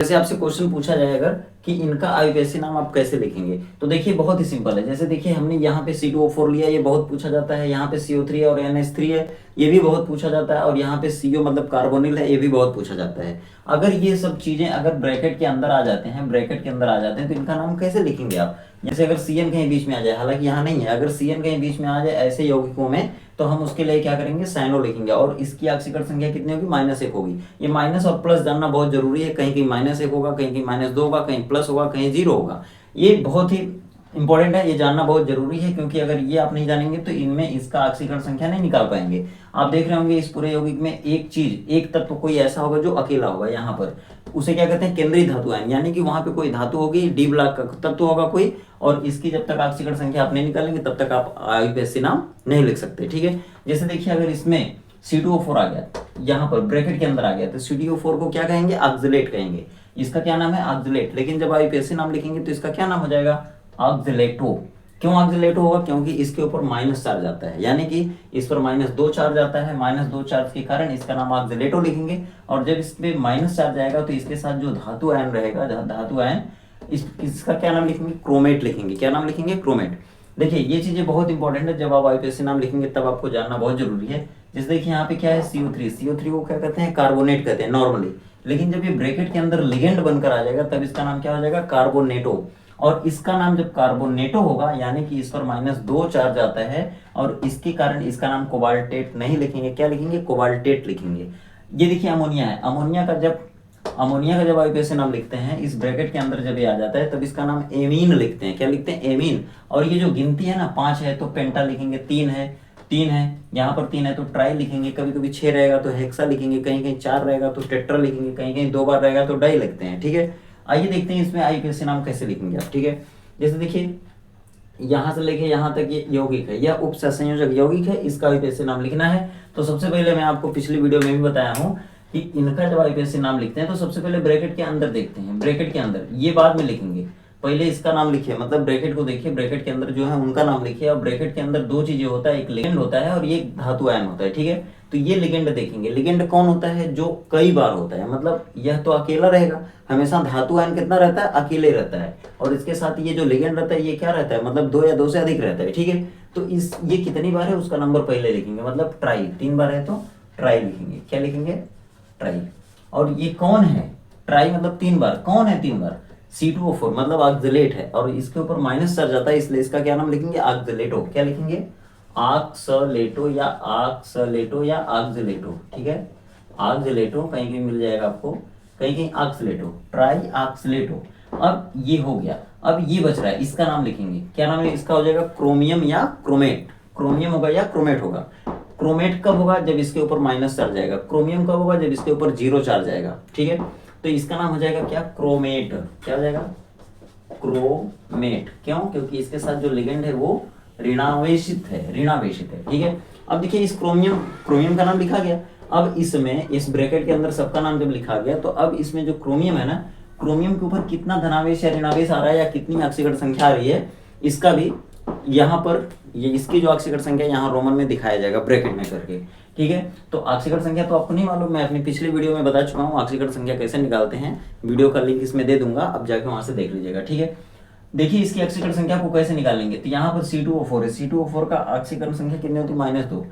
जैसे आपसे क्वेश्चन पूछा जाए अगर कि इनका आईयूपीएसी नाम आप कैसे लिखेंगे, तो देखिए बहुत ही सिंपल है। जैसे देखिए हमने यहाँ पे C2O4 लिया, ये बहुत पूछा जाता है। यहाँ पे CO3 और NH3 है, ये भी बहुत पूछा जाता है। और यहाँ पे CO मतलब कार्बोनिल है, ये भी बहुत पूछा जाता है। अगर ये सब चीजें अगर ब्रैकेट के अंदर आ जाते हैं, ब्रैकेट के अंदर आ जाते हैं, तो इनका नाम कैसे लिखेंगे आप। जैसे अगर CN कहीं बीच में आ जाए, हालांकि यहाँ नहीं है, अगर CN कहीं बीच में आ जाए ऐसे यौगिकों में, तो हम उसके लिए क्या करेंगे, साइनो लिखेंगे। और इसकी ऑक्सीकरण संख्या कितनी होगी, -1 होगी। ये माइनस और प्लस जानना बहुत जरूरी है। कहीं कहीं -1 होगा, कहीं कहीं -2 होगा, कहीं प्लस होगा, कहीं 0 होगा। ये बहुत ही इंपॉर्टेंट है, ये जानना बहुत जरूरी है, क्योंकि अगर ये आप नहीं जानेंगे तो इनमें इसका ऑक्सीकरण संख्या नहीं निकाल पाएंगे। आप देख रहे होंगे इस पूरे यौगिक में एक चीज, एक तत्व कोई ऐसा होगा जो अकेला होगा। यहाँ पर उसे क्या कहते हैं, केंद्रीय धातु आयन, यानी कि वहां पे कोई धातु होगी, डी ब्लॉक का तत्व होगा कोई, और इसकी जब तक ऑक्सीकरण संख्या आप नहीं निकालेंगे तब तक आप आईयूपीएसी नाम नहीं लिख सकते। ठीक है, जैसे देखिए अगर इसमें C2O4 आ गया, यहाँ पर ब्रैकेट के अंदर आ गया, तो C2O4 को क्या कहेंगे, ऑक्सलेट कहेंगे। इसका क्या नाम है, ऑक्सलेट। लेकिन जब आईयूपीएसी नाम लिखेंगे तो इसका क्या नाम हो जाएगा, ऑक्सलेटो। क्यों ऑक्सलेटो होगा, क्योंकि इसके ऊपर माइनस चार्ज आता है, यानी कि इस पर -2 चार्ज आता है। -2 चार्ज के कारण इसका नाम ऑक्सलेटो लिखेंगे। और जब इस पे माइनस चार्ज आएगा तो इसके साथ जो धातु आयन रहेगा, धातु आयन, इसका क्या नाम लिखेंगे, क्रोमेट लिखेंगे। क्या नाम लिखेंगे, क्रोमेट। देखिए ये चीजें बहुत इंपॉर्टेंट है, जब आप आईयूपीएसी नाम लिखेंगे तब आपको जानना बहुत जरूरी है। जैसे देखिए यहाँ पे क्या है, CO3 को क्या कहते हैं, कार्बोनेट कहते हैं नॉर्मली। लेकिन जब ये ब्रैकेट के अंदर लिगेंड बनकर आ जाएगा तब इसका नाम क्या हो जाएगा, कार्बोनेटो। और इसका नाम जब कार्बोनेटो होगा, यानी कि इस पर -2 चार्ज आता है, और इसके कारण इसका नाम कोबाल्टेट नहीं लिखेंगे। क्या लिखेंगे, कोबाल्टेट लिखेंगे। ये देखिए अमोनिया है, अमोनिया का जब आईयूपीएसी नाम लिखते हैं, इस ब्रैकेट के अंदर जब ये आ जाता है तब इसका नाम एमीन लिखते हैं। क्या लिखते हैं, एमीन। और ये जो गिनती है ना, 5 है तो पेंटा लिखेंगे, 3 है, यहाँ पर 3 है तो ट्राई लिखेंगे, कभी कभी 6 रहेगा तो हेक्सा लिखेंगे, कहीं कहीं 4 रहेगा तो टेट्रा लिखेंगे, कहीं कहीं 2 बार रहेगा तो डाई लिखते हैं। ठीक है, आइए देखते हैं इसमें आईयूपीएसी नाम कैसे लिखेंगे आप। ठीक है, जैसे देखिए यहाँ से लेके यहाँ तक ये यौगिक है, यह उपसंयोजक यौगिक है, इसका आईयूपीएसी नाम लिखना है। तो सबसे पहले मैं आपको पिछली वीडियो में भी बताया हूँ कि इनका जब आईयूपीएसी नाम लिखते हैं तो सबसे पहले ब्रैकेट के अंदर देखते हैं, ब्रैकेट के अंदर, ये बाद में लिखेंगे। पहले इसका नाम लिखिए, मतलब ब्रैकेट को देखिए, ब्रैकेट के अंदर जो है उनका नाम लिखिए। और ब्रैकेट के अंदर 2 चीजें होता है, एक लिगेंड होता है और ये धातु आयन होता है। ठीक है, तो ये लिगेंड देखेंगे। लिगेंड कौन होता है, जो कई बार होता है, मतलब यह तो अकेला रहेगा हमेशा, धातु आयन कितना रहता है, अकेले रहता है। और इसके साथ ये जो लिगेंड रहता है ये क्या रहता है, मतलब 2 या 2 से अधिक रहता है। ठीक है, तो ये कितनी बार है उसका नंबर पहले लिखेंगे, मतलब ट्राई, 3 बार है तो ट्राई लिखेंगे। क्या लिखेंगे, ट्राई। और ये कौन है, ट्राई मतलब 3 बार, कौन है 3 बार, C2O4 मतलब ऑक्सलेट है, और इसके ऊपर माइनस चार्ज आता है, इसलिए इसका क्या नाम लिखेंगे, ऑक्सलेटो। क्या लिखेंगे, ऑक्सलेटो या ऑक्सलेटो या ऑक्सलेटो। ठीक है, ऑक्सलेटो कहीं कहीं मिल जाएगा आपको, कहीं कहीं ऑक्सलेटो, ट्राई ऑक्सलेटो। अब ये हो गया, अब ये बच रहा है, इसका नाम लिखेंगे। क्या नाम है इसका, हो जाएगा क्रोमियम या क्रोमेट। क्रोमियम होगा या क्रोमेट होगा। क्रोमेट कब होगा, जब इसके ऊपर माइनस चार्ज आएगा। क्रोमियम कब होगा, जब इसके ऊपर 0 चार्ज आएगा। ठीक है, तो इसका नाम हो जाएगा क्या, क्रोमेट। क्या हो जाएगा, क्रोमेट। क्यों, क्योंकि इसके साथ जो लिगेंड है वो ऋणावेशित है। ठीक है, अब देखिए इस क्रोमियम का नाम लिखा गया। अब इसमें इस ब्रैकेट के अंदर सबका नाम जब लिखा गया, तो अब इसमें जो क्रोमियम है ना, क्रोमियम के ऊपर कितना धनावेश या ऋणावेश आ रहा है, या कितनी ऑक्सीकरण संख्या आ रही है, इसका भी यहाँ पर ये इसकी जो ऑक्सीकरण संख्या यहाँ रोमन में दिखाया जाएगा ब्रैकेट में करके। ठीक है, तो ऑक्सीकरण संख्या तो आपको नहीं मालूम, मैं अपनी पिछली वीडियो में बता चुका हूँ ऑक्सीकरण संख्या कैसे निकालते हैं। वीडियो का लिंक इसमें दे दूंगा, अब जाके वहां से देख लीजिएगा। ठीक है, देखिए इसकी ऑक्सीकरण संख्या को कैसे निकालेंगे, तो यहाँ पर C2O4 है, C2O4 का ऑक्सीकरण संख्या कितनी होती है, -2।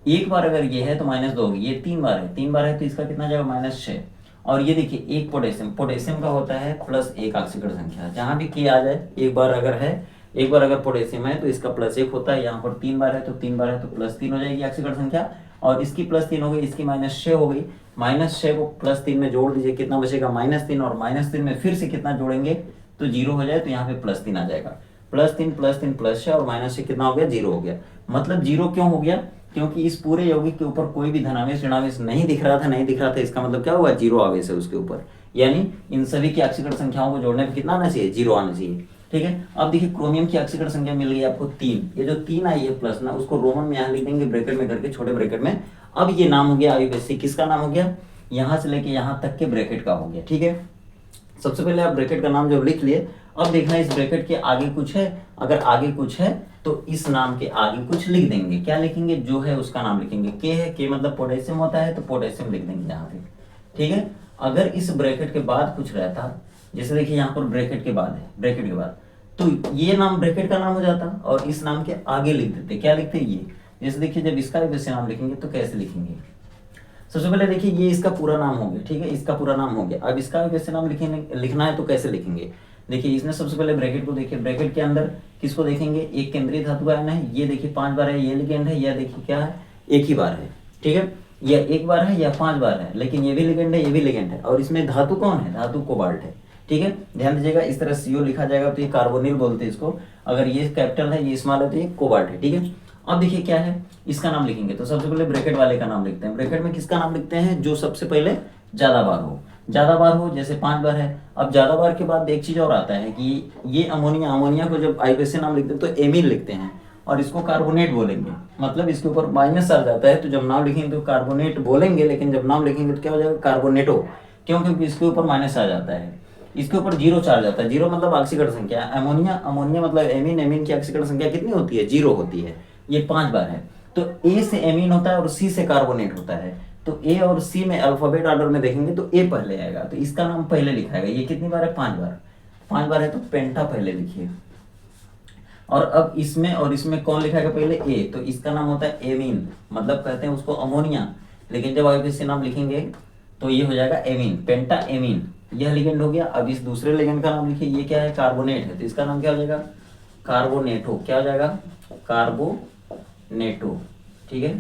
एक बार अगर ये है तो -2 होगी, ये 3 बार है, 3 बार है तो इसका कितना जाएगा, -6। और ये देखिए एक पोटेशियम का होता है +1 ऑक्सीकरण संख्या, जहां भी K आ जाए, एक बार अगर पोटेशियम है तो इसका +1 होता है। यहाँ पर 3 बार है तो +3 हो जाएगी ऑक्सीकरण संख्या, और इसकी +3 हो गई, इसकी -6 हो गई। -6 को +3 में जोड़ दीजिए, कितना बचेगा, -3, और -3 में फिर से कितना जोड़ेंगे तो 0 हो जाए, तो यहाँ पे +3 आ जाएगा। +3 +3 +6 और -6 कितना हो गया, 0 हो गया। मतलब 0 क्यों हो गया, क्योंकि इस पूरे यौगिक के ऊपर कोई भी धनावेश ऋणावेश नहीं दिख रहा था, इसका मतलब क्या हुआ, 0 आवेश है उसके ऊपर। यानी इन सभी की ऑक्सीकरण संख्याओं को जोड़ने पर कितना आना चाहिए, 0 आना चाहिए। ठीक है, अब देखिए क्रोमियम की ऑक्सीकरण संख्या मिल गई आपको 3। ये जो 3 आई है प्लस ना, उसको रोमन में यहाँ लिख देंगे ब्रैकेट में करके, छोटे ब्रैकेट में। अब ये नाम हो गया आईयूपीएसी, किसका नाम हो गया, यहाँ से लेके यहाँ तक के ब्रैकेट का हो गया। ठीक है, सबसे पहले आप ब्रैकेट का नाम जब लिख लिए, अब देखना इस ब्रैकेट के आगे कुछ है, अगर आगे कुछ है तो इस नाम के आगे कुछ लिख देंगे। क्या लिखेंगे, जो है उसका नाम लिखेंगे। के है, के मतलब पोटेशियम होता है तो पोटेशियम लिख देंगे यहाँ पे। ठीक है, अगर इस ब्रैकेट के बाद कुछ रहता, जैसे देखिए यहाँ पर ब्रैकेट के बाद है, ब्रैकेट के बाद, तो ये नाम ब्रैकेट का नाम हो जाता और इस नाम के आगे लिख देते, क्या लिखते ये, जैसे देखिए जब इसका वैसे नाम लिखेंगे तो कैसे लिखेंगे। सबसे पहले देखिए ये इसका पूरा नाम हो गया, ठीक है, इसका पूरा नाम हो गया। अब इसका वैसे नाम लिखना है तो कैसे लिखेंगे। देखिए इसने सबसे पहले ब्रैकेट को देखिए, ब्रैकेट के अंदर किसको देखेंगे, एक केंद्रीय धातु का आयन है, ये देखिए 5 बार है, ये लिगेंड है, या देखिए क्या है, एक ही बार है, ठीक है, या एक बार है या 5 बार है, लेकिन ये भी लिगेंड है, ये भी लिगेंड है, और इसमें धातु कौन है, धातु कोबाल्ट है, ठीक है। ध्यान दीजिएगा, इस तरह CO लिखा जाएगा तो ये कार्बोनिल बोलते हैं इसको, अगर ये कैपिटल है, ये स्मॉल है तो ये कोबाल्ट है, ठीक है। अब देखिए क्या है, इसका नाम लिखेंगे तो सबसे पहले ब्रैकेट वाले का नाम लिखते हैं। ब्रैकेट में किसका नाम लिखते हैं, जो सबसे पहले ज्यादा बार हो, ज्यादा बार हो, जैसे 5 बार है। अब ज्यादा बार के बाद एक चीज और आता है कि ये अमोनिया, अमोनिया को जब IUPAC नाम लिखते हैं तो एमीन लिखते हैं, और इसको कार्बोनेट बोलेंगे, मतलब इसके ऊपर माइनस आ जाता है, तो जब नाम लिखेंगे तो कार्बोनेट बोलेंगे, लेकिन जब नाम लिखेंगे तो क्या हो जाएगा, कार्बोनेटो, क्यों, क्योंकि इसके ऊपर माइनस आ जाता है, इसके ऊपर 0 चार्ज आता है। 0 मतलब ऑक्सीकरण संख्या, अमोनिया, अमोनिया मतलब एमीन, एमीन की ऑक्सीकरण संख्या कितनी होती है, 0 होती है, ये 5 बार है। तो A से एमीन होता है और C से कार्बोनेट होता है, तो A और C में अल्फाबेट ऑर्डर में देखेंगे तो A पहले आएगा, तो इसका नाम पहले लिखाएगा। ये कितनी बार है, 5 बार, 5 बार है तो पेंटा पहले लिखिए। और अब इसमें और इसमें कौन लिखाएगा पहले, A, तो इसका नाम होता है एमीन, मतलब कहते हैं उसको अमोनिया, लेकिन जब IUPAC नाम लिखेंगे तो ये हो जाएगा एमीन, पेंटा एमीन, यह लिगेंड हो गया। अब इस दूसरे लिगेंड का नाम लिखिए, ये क्या है, कार्बोनेट है, तो इसका नाम क्या हो जाएगा, कार्बोनेटो, क्या हो जाएगा, कार्बोनेटो, ठीक है,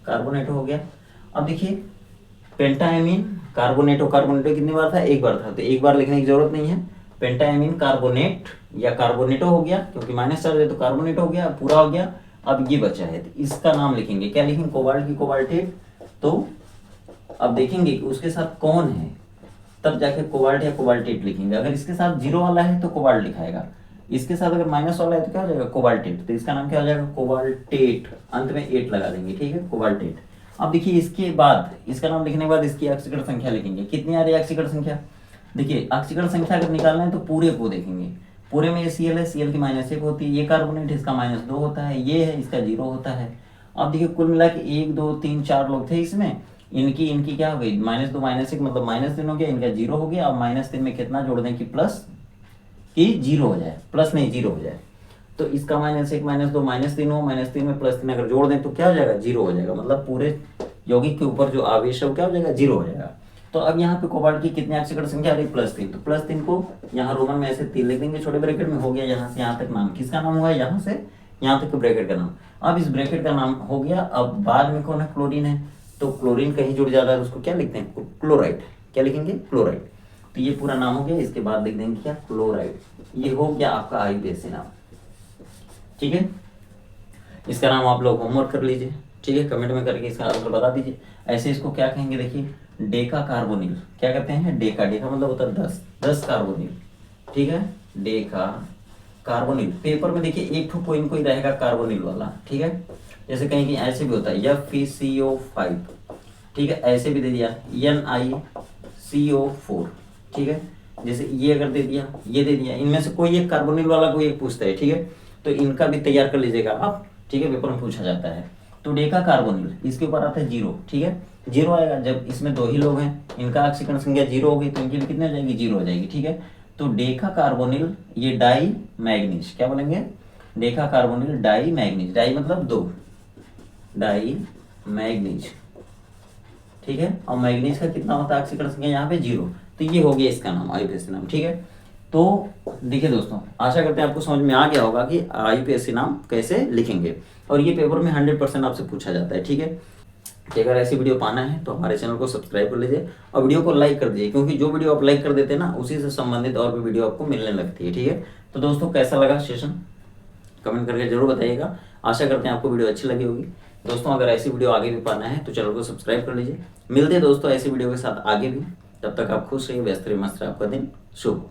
कार्बोनेटो हो गया। अब देखिए पेंटाएमीन, कार्बोनेटो, कार्बोनेटो कितनी बार था, एक बार था, तो एक बार लिखने की जरूरत नहीं है, पेंटाएमीन कार्बोनेट या कार्बोनेटो हो गया, क्योंकि माइनस चार्ज है तो कार्बोनेट हो गया, पूरा हो गया। अब ये बचा है, तो इसका नाम लिखेंगे, क्या लिखेंगे, कोबाल्ट की कोबाल्टेट। तो अब देखेंगे कि उसके साथ कौन है, तब जाके कोबाल्ट या कोबाल्टेट लिखेंगे। अगर इसके साथ 0 वाला है तो कोबाल्ट लिखाएगा, इसके साथ अगर माइनस वाला है तो क्या हो जाएगा, कोबाल्टेट, तो इसका नाम क्या हो जाएगा, कोबाल्टेट, अंत में 8 लगा देंगे, ठीक है, कोबाल्टेट। अब देखिए इसके बाद, इसका नाम लिखने के बाद इसकी ऑक्सीकरण संख्या लिखेंगे, कितनी आ रही है ऑक्सीकरण संख्या। देखिए ऑक्सीकरण संख्या अगर निकालना है तो पूरे को देखेंगे, पूरे में ये Cl है, Cl की -1 होती है, ये कार्बोनेट इसका -2 होता है, ये है इसका 0 होता है। अब देखिए कुल मिला के 1 2 3 4 लोग थे इसमें, इनकी क्या हो गई, -2 -1 मतलब -3 हो गया, इनका 0 हो गया। अब -3 में कितना जोड़ दें कि प्लस, कि 0 हो जाए, प्लस नहीं 0 हो जाए, तो इसका -1 -2 -3 हो, -3 में +3 अगर जोड़ दें तो क्या हो जाएगा, 0 हो जाएगा, मतलब पूरे यौगिक के ऊपर जो आवेश है वो क्या हो जाएगा, 0 हो जाएगा। तो अब यहाँ पे कोबाल्ट की कितनी ऑक्सीकरण संख्या आ रही है, +3, तो +3 को यहाँ रोमन में ऐसे 3 लिख देंगे छोटे ब्रैकेट में, हो गया यहाँ से यहाँ तक नाम, किसका नाम हुआ, यहाँ से यहाँ तक ब्रैकेट का नाम। अब इस ब्रैकेट का नाम हो गया। अब बाद में कौन है, क्लोरीन है, तो क्लोरीन कहीं जुड़ जाता है उसको क्या लिखते हैं, क्लोराइड, क्या लिखेंगे, क्लोराइड। तो ये पूरा नाम हो गया, इसके बाद लिख देंगे क्या, क्लोराइड। ये हो गया आपका IUPAC नाम, ठीक है। इसका नाम आप लोग होमवर्क कर लीजिए, ठीक है, कमेंट में करके इसका आंसर बता दीजिए। ऐसे इसको क्या कहेंगे, देखिए डेका कार्बोनिल, क्या कहते हैं, डेका, डेका मतलब होता है 10 कार्बोनिल, ठीक है, डेका कार्बोनिल। पेपर में देखिए एक ठो कोई रहेगा कार्बोनिल वाला, ठीक है, जैसे कहीं कहीं ऐसे भी होता है FeCO5, ठीक है, ऐसे भी दे दिया NiCO4, ठीक है, जैसे ये अगर दे दिया, ये दे दिया, इनमें से कोई एक कार्बोनिल वाला कोई एक पूछता है, ठीक है, तो इनका भी तैयार कर लीजिएगा आप, ठीक है, पेपर में पूछा जाता है। तो डेका कार्बोनिल, इसके ऊपर आता है 0, ठीक है, 0 आएगा जब इसमें 2 ही लोग हैं, इनका ऑक्सीकरण संख्या 0 हो गई तो इनकी भी कितनी हो जाएगी, 0 हो जाएगी, ठीक है। तो डेका कार्बोनिल, ये डाई मैग्नीज, क्या बोलेंगे, deca carbonyl di manganese, di मतलब 2, डाई मैग्नीज, ठीक है, और मैग्नीज का कितना होता है ऑक्सीकरण संख्या यहाँ पे 0, तो ये हो गया इसका नाम, IUPAC नाम, ठीक है। तो देखिए दोस्तों, आशा करते हैं आपको समझ में आ गया होगा कि IUPAC नाम कैसे लिखेंगे, और ये पेपर में 100% आपसे पूछा जाता है, ठीक है। कि अगर ऐसी वीडियो पाना है तो हमारे चैनल को सब्सक्राइब कर लीजिए और वीडियो को लाइक कर दीजिए, क्योंकि जो वीडियो आप लाइक कर देते हैं ना, उसी से संबंधित और भी वीडियो आपको मिलने लगती है, ठीक है। तो दोस्तों कैसा लगा सेशन, कमेंट करके जरूर बताइएगा। आशा करते हैं आपको वीडियो अच्छी लगी होगी। दोस्तों अगर ऐसी वीडियो आगे भी पाना है तो चैनल को सब्सक्राइब कर लीजिए। मिलते हैं दोस्तों ऐसी वीडियो के साथ आगे भी, तब तक आप खुश रहिए, व्यस्त रहिए, मस्त रहिए, आपका दिन शुभ।